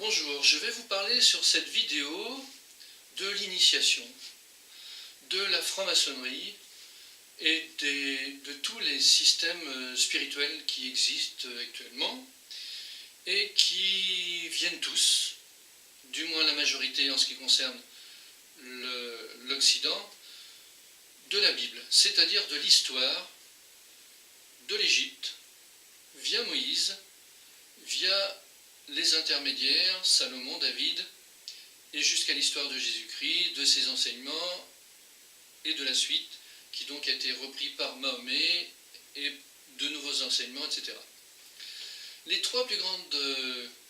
Bonjour, je vais vous parler sur cette vidéo de l'initiation, de la franc-maçonnerie et de tous les systèmes spirituels qui existent actuellement et qui viennent tous, du moins la majorité en ce qui concerne l'Occident, de la Bible, c'est-à-dire de l'histoire de l'Égypte, via Moïse, via les intermédiaires, Salomon, David, et jusqu'à l'histoire de Jésus-Christ, de ses enseignements et de la suite, qui donc a été repris par Mahomet et de nouveaux enseignements, etc. Les trois plus grandes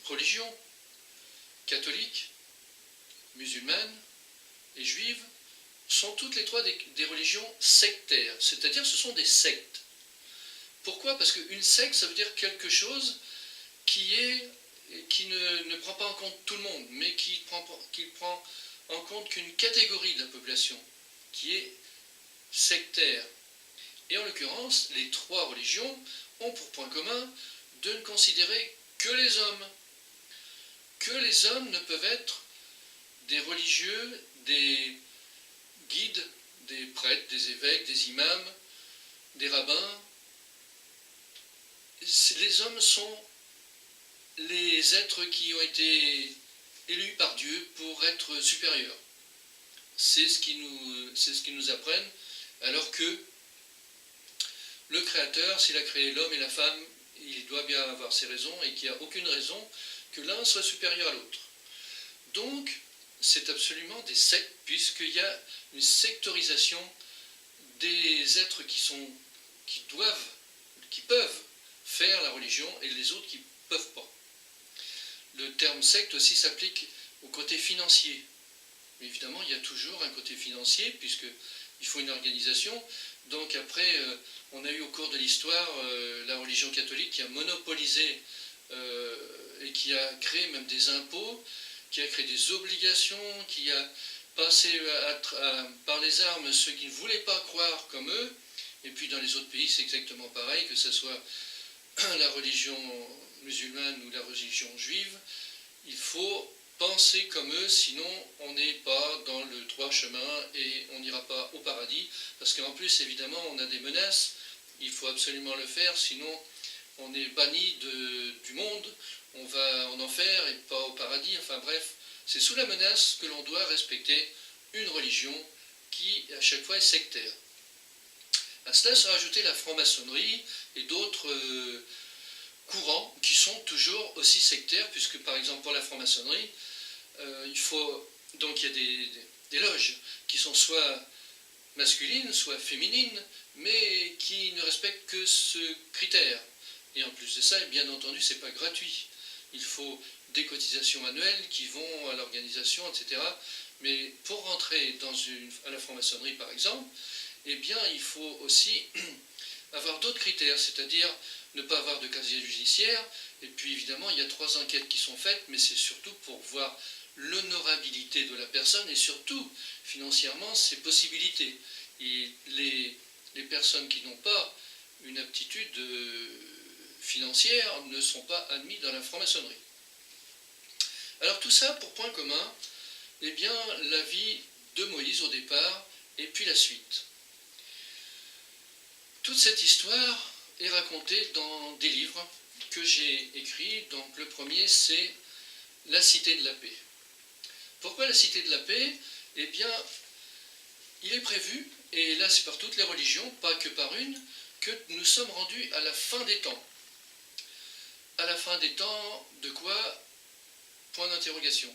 religions, catholiques, musulmanes et juives, sont toutes les trois des religions sectaires, c'est-à-dire ce sont des sectes. Pourquoi? Parce qu'une secte, ça veut dire quelque chose qui ne prend pas en compte tout le monde, mais qui prend en compte qu'une catégorie de la population, qui est sectaire. Et en l'occurrence, les trois religions ont pour point commun de ne considérer que les hommes. Que les hommes ne peuvent être des religieux, des guides, des prêtres, des évêques, des imams, des rabbins. Les hommes sont les êtres qui ont été élus par Dieu pour être supérieurs. C'est ce qu'ils nous apprennent, alors que le Créateur, s'il a créé l'homme et la femme, il doit bien avoir ses raisons et qu'il n'y a aucune raison que l'un soit supérieur à l'autre. Donc, c'est absolument des sectes, puisqu'il y a une sectorisation des êtres qui peuvent faire la religion et les autres qui ne peuvent pas. Le terme secte aussi s'applique au côté financier. Mais évidemment, il y a toujours un côté financier, puisqu'il faut une organisation. Donc après, on a eu au cours de l'histoire la religion catholique qui a monopolisé et qui a créé même des impôts, qui a créé des obligations, qui a passé par les armes ceux qui ne voulaient pas croire comme eux. Et puis dans les autres pays, c'est exactement pareil, que ce soit la religion musulmane ou la religion juive. Il faut penser comme eux, sinon on n'est pas dans le droit chemin et on n'ira pas au paradis. Parce qu'en plus, évidemment, on a des menaces. Il faut absolument le faire, sinon on est banni du monde. On va en enfer et pas au paradis. Enfin bref, c'est sous la menace que l'on doit respecter une religion qui, à chaque fois, est sectaire. À cela se rajoutait la franc-maçonnerie et d'autres courants qui sont toujours aussi sectaires, puisque par exemple pour la franc-maçonnerie, il y a des loges qui sont soit masculines, soit féminines, mais qui ne respectent que ce critère. Et en plus de ça, bien entendu, c'est pas gratuit. Il faut des cotisations annuelles qui vont à l'organisation, etc. Mais pour rentrer à la franc-maçonnerie, par exemple, eh bien, il faut aussi avoir d'autres critères, c'est-à-dire ne pas avoir de casier judiciaire. Et puis, évidemment, il y a 3 enquêtes qui sont faites, mais c'est surtout pour voir l'honorabilité de la personne et surtout, financièrement, ses possibilités. Et les personnes qui n'ont pas une aptitude financière ne sont pas admises dans la franc-maçonnerie. Alors tout ça, pour point commun, eh bien, la vie de Moïse au départ, et puis la suite. Toute cette histoire est racontée dans des livres que j'ai écrits. Donc le premier, c'est La Cité de la Paix. Pourquoi la Cité de la Paix? Eh bien, il est prévu, et là c'est par toutes les religions, pas que par une, que nous sommes rendus à la fin des temps. À la fin des temps, de quoi? Point d'interrogation.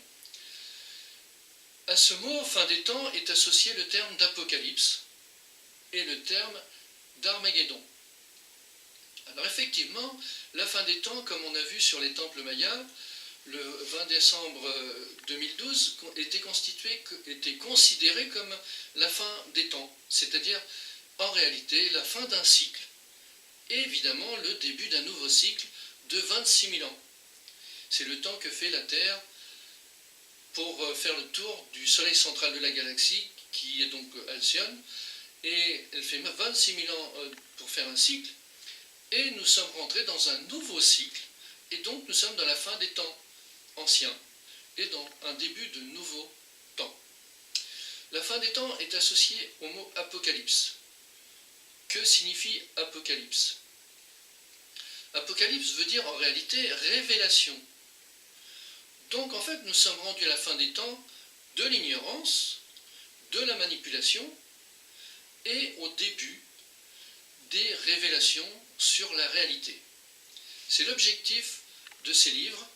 À ce mot, fin des temps, est associé le terme d'apocalypse et le terme d'Armageddon. Alors effectivement, la fin des temps, comme on a vu sur les temples mayas, le 20 décembre 2012 était considéré comme la fin des temps, c'est-à-dire en réalité la fin d'un cycle, et évidemment le début d'un nouveau cycle de 26 000 ans. C'est le temps que fait la Terre pour faire le tour du soleil central de la galaxie, qui est donc Alcyone, et elle fait 26 000 ans pour faire un cycle, et nous sommes rentrés dans un nouveau cycle, et donc nous sommes dans la fin des temps anciens. et dans un début de nouveau temps. La fin des temps est associée au mot apocalypse. Que signifie apocalypse? Apocalypse veut dire en réalité révélation. Donc en fait nous sommes rendus à la fin des temps de l'ignorance, de la manipulation et au début des révélations sur la réalité. C'est l'objectif de ces livres,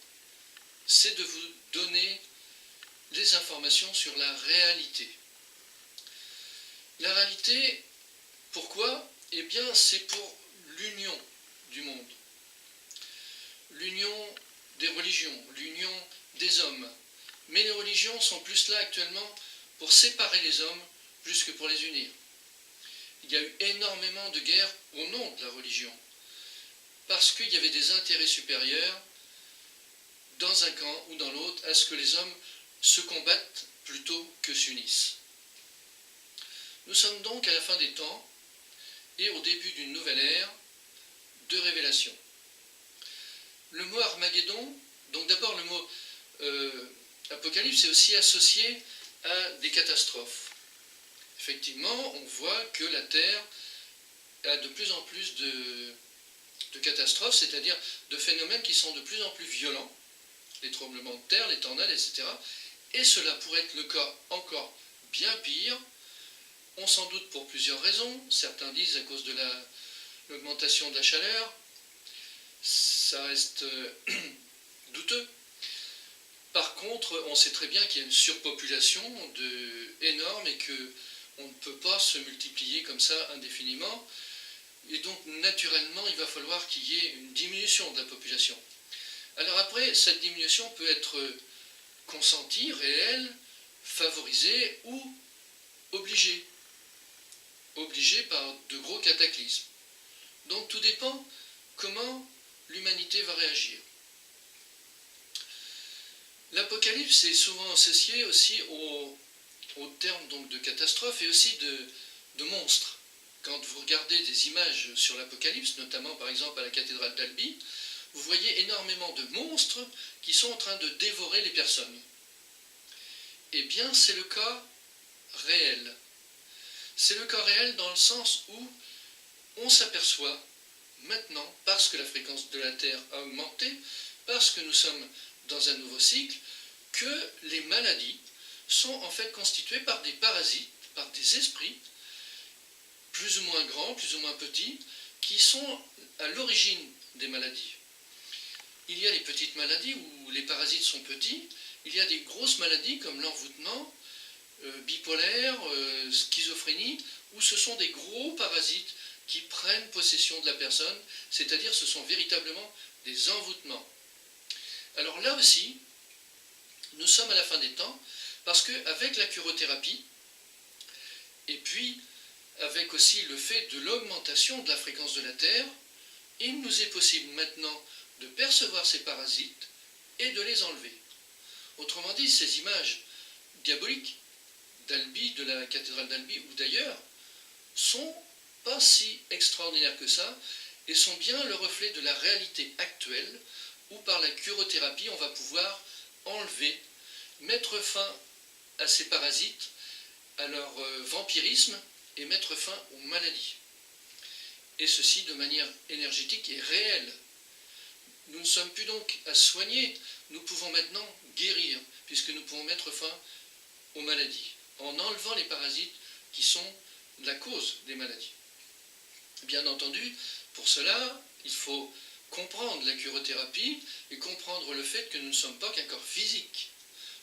c'est de vous donner des informations sur la réalité. La réalité, pourquoi? Eh bien c'est pour l'union du monde. L'union des religions, l'union des hommes. Mais les religions sont plus là actuellement pour séparer les hommes plus que pour les unir. Il y a eu énormément de guerres au nom de la religion, parce qu'il y avait des intérêts supérieurs dans un camp ou dans l'autre à ce que les hommes se combattent plutôt que s'unissent. Nous sommes donc à la fin des temps et au début d'une nouvelle ère de révélation. Le mot Armageddon, donc d'abord le mot apocalypse est aussi associé à des catastrophes. Effectivement, on voit que la Terre a de plus en plus de catastrophes, c'est-à-dire de phénomènes qui sont de plus en plus violents, les tremblements de terre, les tornades, etc. Et cela pourrait être le cas encore bien pire. On s'en doute pour plusieurs raisons. Certains disent à cause de l'augmentation de la chaleur. Ça reste douteux. Par contre, on sait très bien qu'il y a une surpopulation énorme et qu'on ne peut pas se multiplier comme ça indéfiniment. Et donc, naturellement, il va falloir qu'il y ait une diminution de la population. Alors après, cette diminution peut être consentie, réelle, favorisée ou obligée. Obligée par de gros cataclysmes. Donc tout dépend comment l'humanité va réagir. L'apocalypse est souvent associé aussi au terme donc, de catastrophe et aussi de monstres. Quand vous regardez des images sur l'apocalypse, notamment par exemple à la cathédrale d'Albi, vous voyez énormément de monstres qui sont en train de dévorer les personnes. Eh bien, c'est le cas réel. C'est le cas réel dans le sens où on s'aperçoit maintenant, parce que la fréquence de la Terre a augmenté, parce que nous sommes dans un nouveau cycle, que les maladies sont en fait constituées par des parasites, par des esprits, plus ou moins grands, plus ou moins petits, qui sont à l'origine des maladies. Il y a les petites maladies où les parasites sont petits, il y a des grosses maladies comme l'envoûtement, bipolaire, schizophrénie, où ce sont des gros parasites qui prennent possession de la personne, c'est-à-dire ce sont véritablement des envoûtements. Alors là aussi, nous sommes à la fin des temps, parce qu'avec la curothérapie, et puis avec aussi le fait de l'augmentation de la fréquence de la Terre, il nous est possible maintenant de percevoir ces parasites et de les enlever. Autrement dit, ces images diaboliques d'Albi, de la cathédrale d'Albi ou d'ailleurs, sont pas si extraordinaires que ça et sont bien le reflet de la réalité actuelle où par la curothérapie on va pouvoir enlever, mettre fin à ces parasites, à leur vampirisme et mettre fin aux maladies. Et ceci de manière énergétique et réelle. Nous ne sommes plus donc à soigner, nous pouvons maintenant guérir, puisque nous pouvons mettre fin aux maladies, en enlevant les parasites qui sont la cause des maladies. Bien entendu, pour cela, il faut comprendre la curothérapie et comprendre le fait que nous ne sommes pas qu'un corps physique.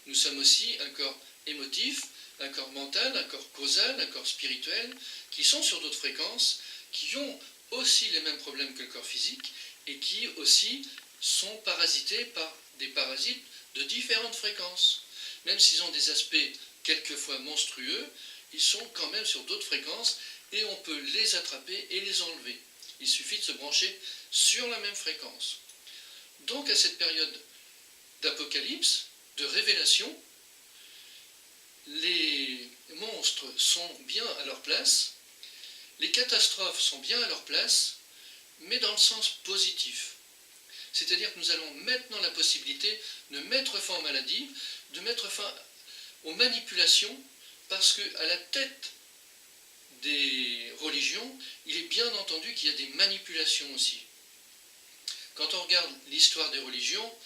Nous sommes aussi un corps émotif, un corps mental, un corps causal, un corps spirituel, qui sont sur d'autres fréquences, qui ont aussi les mêmes problèmes que le corps physique et qui aussi sont parasités par des parasites de différentes fréquences. Même s'ils ont des aspects quelquefois monstrueux, ils sont quand même sur d'autres fréquences et on peut les attraper et les enlever. Il suffit de se brancher sur la même fréquence. Donc à cette période d'apocalypse, de révélation, les monstres sont bien à leur place, les catastrophes sont bien à leur place, mais dans le sens positif. C'est-à-dire que nous allons maintenant la possibilité de mettre fin aux maladies, de mettre fin aux manipulations, parce qu'à la tête des religions, il est bien entendu qu'il y a des manipulations aussi. Quand on regarde l'histoire des religions,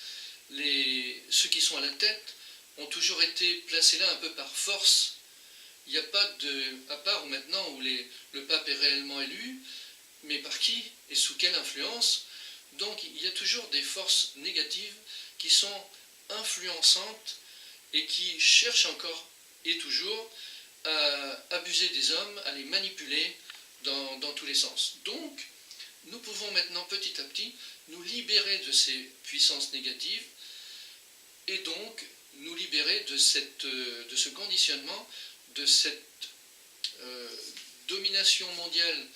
ceux qui sont à la tête ont toujours été placés là un peu par force. Il n'y a pas à part maintenant où le pape est réellement élu, mais par qui et sous quelle influence? Donc il y a toujours des forces négatives qui sont influençantes et qui cherchent encore et toujours à abuser des hommes, à les manipuler dans tous les sens. Donc, nous pouvons maintenant petit à petit nous libérer de ces puissances négatives et donc nous libérer de ce conditionnement, de cette domination mondiale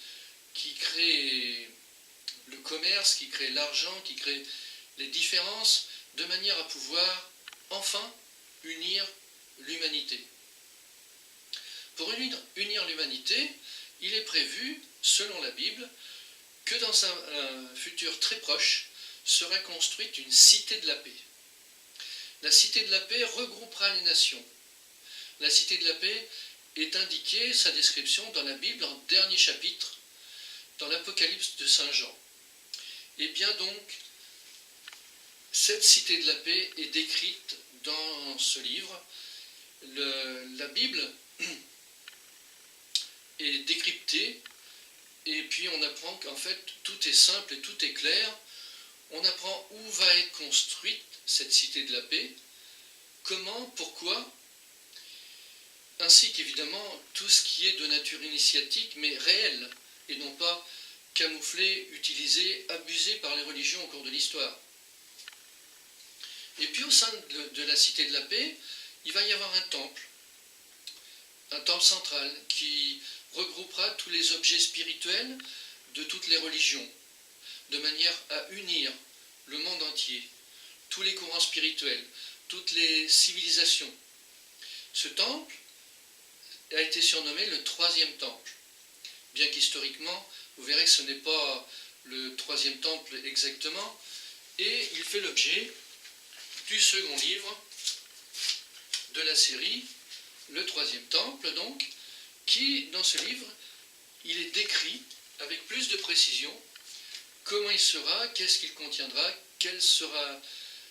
qui crée le commerce, qui crée l'argent, qui crée les différences, de manière à pouvoir enfin unir l'humanité. Pour unir l'humanité, il est prévu, selon la Bible, que dans un futur très proche serait construite une cité de la paix. La cité de la paix regroupera les nations. La cité de la paix est indiquée, sa description, dans la Bible, en dernier chapitre, dans l'Apocalypse de Saint Jean. Et bien donc, cette cité de la paix est décrite dans ce livre. La Bible est décryptée, et puis on apprend qu'en fait tout est simple et tout est clair. On apprend où va être construite cette cité de la paix, comment, pourquoi, ainsi qu'évidemment tout ce qui est de nature initiatique mais réel, et non pas camouflé, utilisé, abusé par les religions au cours de l'histoire. Et puis au sein de la cité de la paix, il va y avoir un temple central qui regroupera tous les objets spirituels de toutes les religions, de manière à unir le monde entier, tous les courants spirituels, toutes les civilisations. Ce temple a été surnommé le troisième temple, bien qu'historiquement, vous verrez que ce n'est pas le troisième temple exactement, et il fait l'objet du second livre de la série, le troisième temple donc, qui, dans ce livre, il est décrit avec plus de précision comment il sera, qu'est-ce qu'il contiendra, quel sera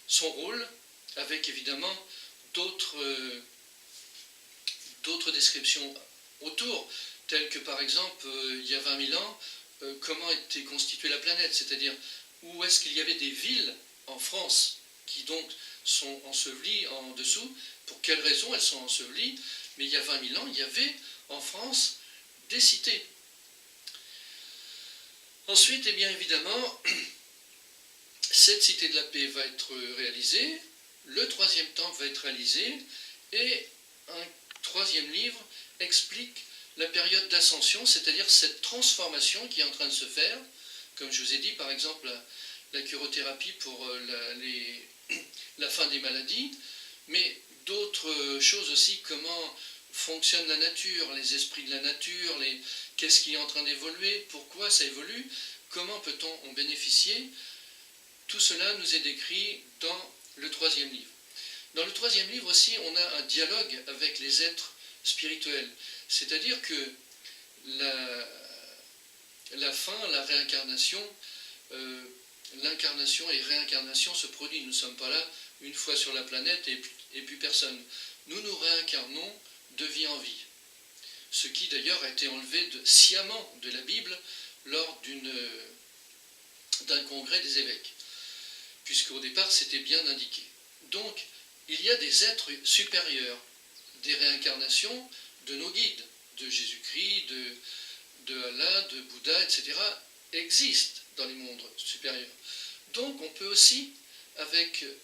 son rôle, avec évidemment d'autres descriptions autour, telles que par exemple, il y a 20 000 ans, comment était constituée la planète, c'est-à-dire où est-ce qu'il y avait des villes en France qui donc sont ensevelies en dessous, pour quelles raisons elles sont ensevelies, mais il y a 20 000 ans, il y avait en France des cités. Ensuite, eh bien évidemment, cette cité de la paix va être réalisée, le troisième temple va être réalisé, et un troisième livre explique la période d'ascension, c'est-à-dire cette transformation qui est en train de se faire, comme je vous ai dit, par exemple, la curothérapie pour la fin des maladies, mais d'autres choses aussi, comment fonctionne la nature, les esprits de la nature, qu'est-ce qui est en train d'évoluer, pourquoi ça évolue, comment peut-on en bénéficier. Tout cela nous est décrit dans le troisième livre. Dans le troisième livre aussi, on a un dialogue avec les êtres spirituels, c'est-à-dire que la fin, la réincarnation, l'incarnation et réincarnation se produit. Nous ne sommes pas là une fois sur la planète et puis personne. Nous nous réincarnons de vie en vie. Ce qui d'ailleurs a été enlevé sciemment de la Bible lors d'un congrès des évêques, puisqu'au départ c'était bien indiqué. Donc il y a des êtres supérieurs, des réincarnations de nos guides, de Jésus-Christ, de Allah, de Bouddha, etc., existent dans les mondes supérieurs. Donc on peut aussi,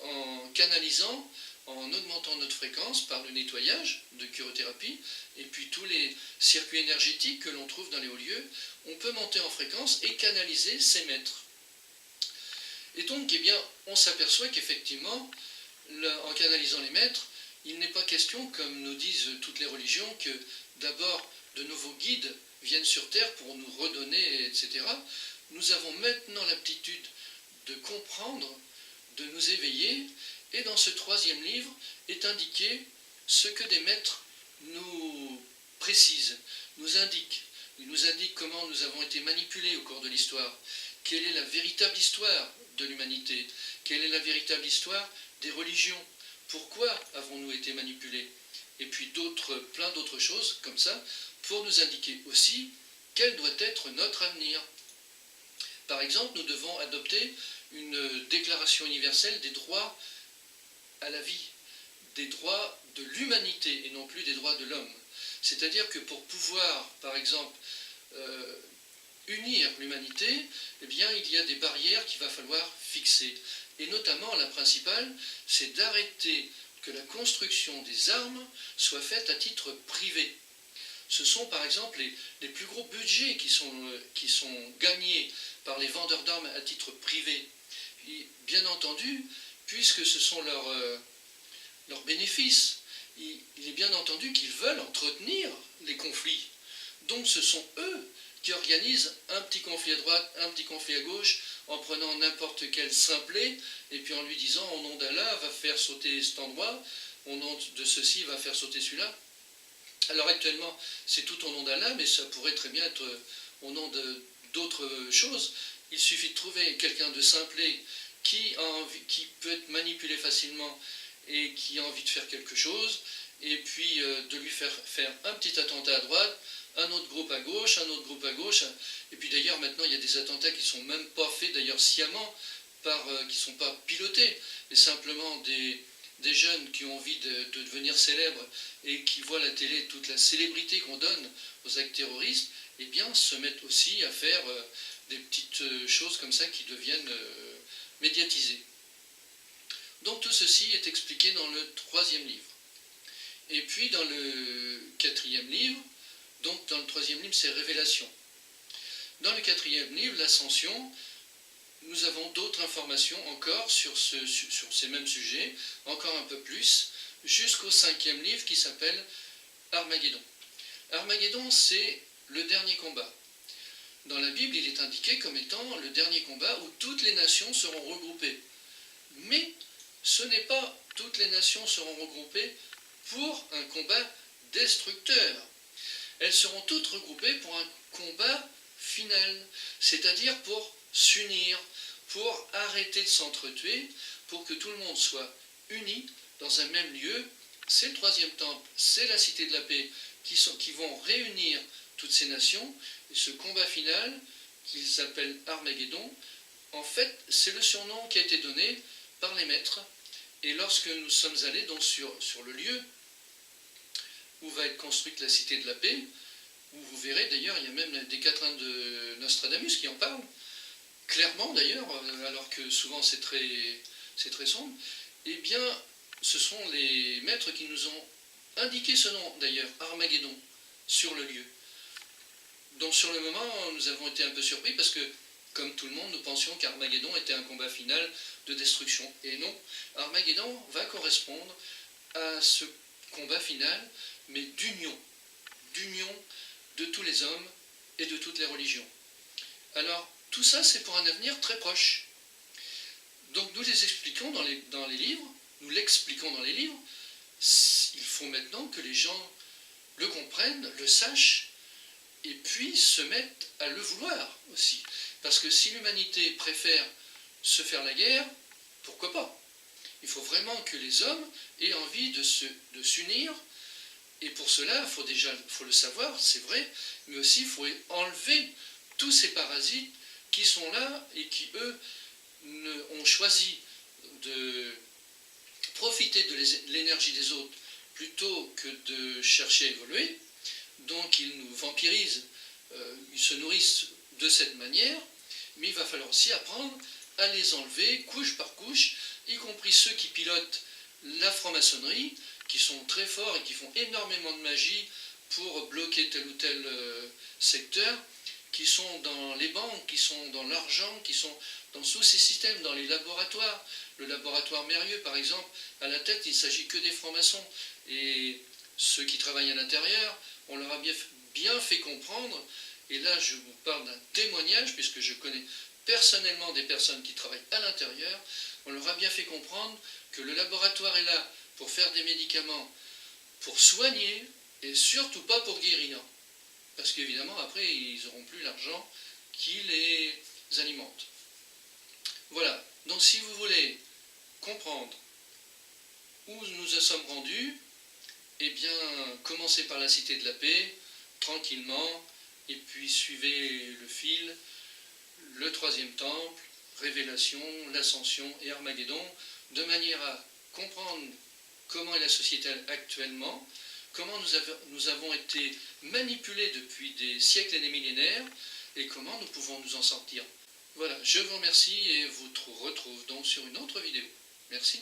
en canalisant, en augmentant notre fréquence par le nettoyage de curothérapie, et puis tous les circuits énergétiques que l'on trouve dans les hauts lieux, on peut monter en fréquence et canaliser ces maîtres. Et donc, eh bien, on s'aperçoit qu'effectivement, en canalisant les maîtres, il n'est pas question, comme nous disent toutes les religions, que d'abord de nouveaux guides viennent sur Terre pour nous redonner, etc. Nous avons maintenant l'aptitude de comprendre, de nous éveiller. Et dans ce troisième livre est indiqué ce que des maîtres nous précisent, nous indiquent. Ils nous indiquent comment nous avons été manipulés au cours de l'histoire, quelle est la véritable histoire de l'humanité, quelle est la véritable histoire des religions, pourquoi avons-nous été manipulés, et puis plein d'autres choses comme ça, pour nous indiquer aussi quel doit être notre avenir. Par exemple, nous devons adopter une déclaration universelle des droits à la vie, des droits de l'humanité et non plus des droits de l'homme. C'est-à-dire que pour pouvoir, par exemple, unir l'humanité, eh bien, il y a des barrières qu'il va falloir fixer. Et notamment, la principale, c'est d'arrêter que la construction des armes soit faite à titre privé. Ce sont par exemple les plus gros budgets qui sont gagnés par les vendeurs d'armes à titre privé. Et bien entendu, puisque ce sont leurs bénéfices, il est bien entendu qu'ils veulent entretenir les conflits. Donc ce sont eux qui organisent un petit conflit à droite, un petit conflit à gauche, en prenant n'importe quel simplet, et puis en lui disant au nom d'Allah va faire sauter cet endroit, au nom de ceci va faire sauter celui-là. Alors actuellement c'est tout au nom d'Allah, mais ça pourrait très bien être au nom d'autres choses. Il suffit de trouver quelqu'un de simplet qui peut être manipulé facilement et qui a envie de faire quelque chose, et puis de lui faire un petit attentat à droite, un autre groupe à gauche, un autre groupe à gauche, et puis d'ailleurs maintenant il y a des attentats qui ne sont même pas faits d'ailleurs sciemment, qui ne sont pas pilotés, et simplement des jeunes qui ont envie de devenir célèbres et qui voient la télé, toute la célébrité qu'on donne aux actes terroristes, eh bien se mettent aussi à faire des petites choses comme ça qui deviennent médiatisées. Donc tout ceci est expliqué dans le troisième livre. Et puis dans le quatrième livre, donc dans le troisième livre c'est Révélation. Dans le quatrième livre, l'Ascension, nous avons d'autres informations encore sur ces mêmes sujets, encore un peu plus, jusqu'au cinquième livre qui s'appelle Armageddon. Armageddon, c'est le dernier combat. Dans la Bible, il est indiqué comme étant le dernier combat où toutes les nations seront regroupées. Mais ce n'est pas toutes les nations seront regroupées pour un combat destructeur. Elles seront toutes regroupées pour un combat final, c'est-à-dire pour s'unir, pour arrêter de s'entretuer, pour que tout le monde soit uni dans un même lieu. C'est le troisième temple, c'est la cité de la paix qui vont réunir toutes ces nations. Et ce combat final, qu'ils s'appelle Armageddon, en fait, c'est le surnom qui a été donné par les maîtres. Et lorsque nous sommes allés donc sur le lieu où va être construite la cité de la paix, où vous verrez d'ailleurs, il y a même des quatrains de Nostradamus qui en parlent, clairement d'ailleurs, alors que souvent c'est très sombre, eh bien ce sont les maîtres qui nous ont indiqué ce nom d'ailleurs, Armageddon, sur le lieu. Donc sur le moment, nous avons été un peu surpris parce que, comme tout le monde, nous pensions qu'Armageddon était un combat final de destruction. Et non, Armageddon va correspondre à ce combat final, mais d'union de tous les hommes et de toutes les religions. Alors, tout ça, c'est pour un avenir très proche. Donc nous les expliquons dans les livres, nous l'expliquons dans les livres. Il faut maintenant que les gens le comprennent, le sachent, et puis se mettent à le vouloir aussi. Parce que si l'humanité préfère se faire la guerre, pourquoi pas? Il faut vraiment que les hommes aient envie de s'unir, et pour cela, il faut le savoir, c'est vrai, mais aussi il faut enlever tous ces parasites qui sont là et qui, eux, ont choisi de profiter de l'énergie des autres plutôt que de chercher à évoluer. Donc ils nous vampirisent, ils se nourrissent de cette manière, mais il va falloir aussi apprendre à les enlever couche par couche, y compris ceux qui pilotent la franc-maçonnerie, qui sont très forts et qui font énormément de magie pour bloquer tel ou tel secteur, qui sont dans les banques, qui sont dans l'argent, qui sont dans tous ces systèmes, dans les laboratoires. Le laboratoire Mérieux, par exemple, à la tête, il ne s'agit que des francs-maçons. Et ceux qui travaillent à l'intérieur, on leur a bien fait comprendre, et là je vous parle d'un témoignage, puisque je connais personnellement des personnes qui travaillent à l'intérieur, on leur a bien fait comprendre que le laboratoire est là pour faire des médicaments pour soigner et surtout pas pour guérir. Parce qu'évidemment, après, ils n'auront plus l'argent qui les alimente. Voilà, donc si vous voulez comprendre où nous en sommes rendus, eh bien, commencez par la Cité de la Paix, tranquillement, et puis suivez le fil, le troisième temple, Révélation, l'Ascension et Armageddon, de manière à comprendre comment est la société actuellement, comment nous avons été manipulés depuis des siècles et des millénaires, et comment nous pouvons nous en sortir. Voilà, je vous remercie et vous retrouve donc sur une autre vidéo. Merci.